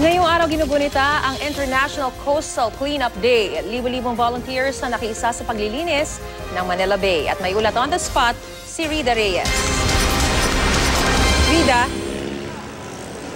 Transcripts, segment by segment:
Ngayong araw ginugunita ang International Coastal Cleanup Day. Libo-libong volunteers na nakiisa sa paglilinis ng Manila Bay. At may ulat on the spot, si Rida Reyes. Rida?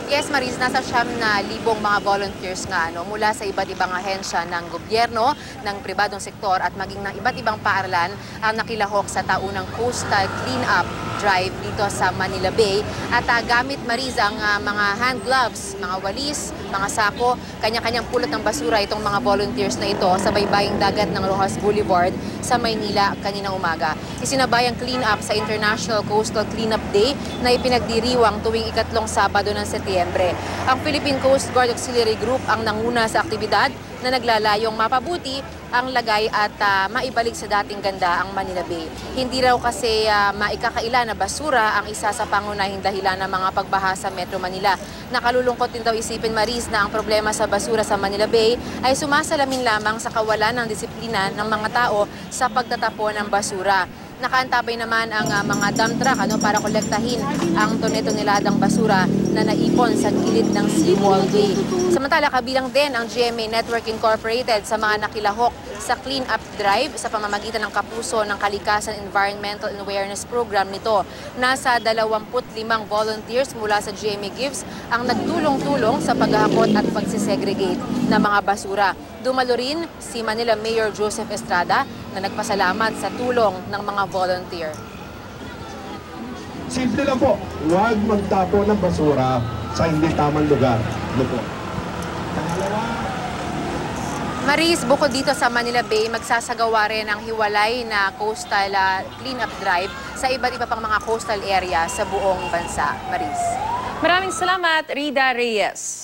Yes, Maris, nasa 9,000 mga volunteers nga mula sa iba't ibang ahensya ng gobyerno, ng pribadong sektor at maging ng iba't ibang paaralan ang nakilahok sa taunang Coastal Cleanup Drive dito sa Manila Bay. At gamit, Maris, ang mga hand gloves, mga walis, mga sako, kanya-kanyang pulot ng basura itong mga volunteers na ito sa baybaying dagat ng Rojas Boulevard sa Maynila kaninang umaga. Isinabay ang cleanup sa International Coastal Cleanup Day na ipinagdiriwang tuwing ikatlong Sabado ng Setyembre. Ang Philippine Coast Guard Auxiliary Group ang nanguna sa aktibidad na naglalayong mapabuti ang lagay at maibalik sa dating ganda ang Manila Bay. Hindi raw kasi maikakaila na basura ang isa sa pangunahing dahilan ng mga pagbaha sa Metro Manila. Nakalulungkot din daw isipin, Maris, na ang problema sa basura sa Manila Bay ay sumasalamin lamang sa kawalan ng disiplina ng mga tao sa pagtatapon ng basura. Nakaantabay naman ang mga dump truck para kolektahin ang tonne-toneladang basura na naipon sa gilid ng Seawall Bay. Samantala, kabilang din ang GMA Network Incorporated sa mga nakilahok sa clean-up drive sa pamamagitan ng Kapuso ng Kalikasan Environmental Awareness Program nito. Nasa 25 volunteers mula sa GMA Gives ang nagtulong-tulong sa paghahakot at pagsisegregate ng mga basura. Dumalo rin si Manila Mayor Joseph Estrada na nagpasalamat sa tulong ng mga volunteer. Simple lang po, huwag magtapo ng basura sa hindi tamang lugar. Maris, bukod dito sa Manila Bay, magsasagawa rin ang hiwalay na coastal cleanup drive sa iba't iba pang mga coastal area sa buong bansa. Maris. Maraming salamat, Rida Reyes.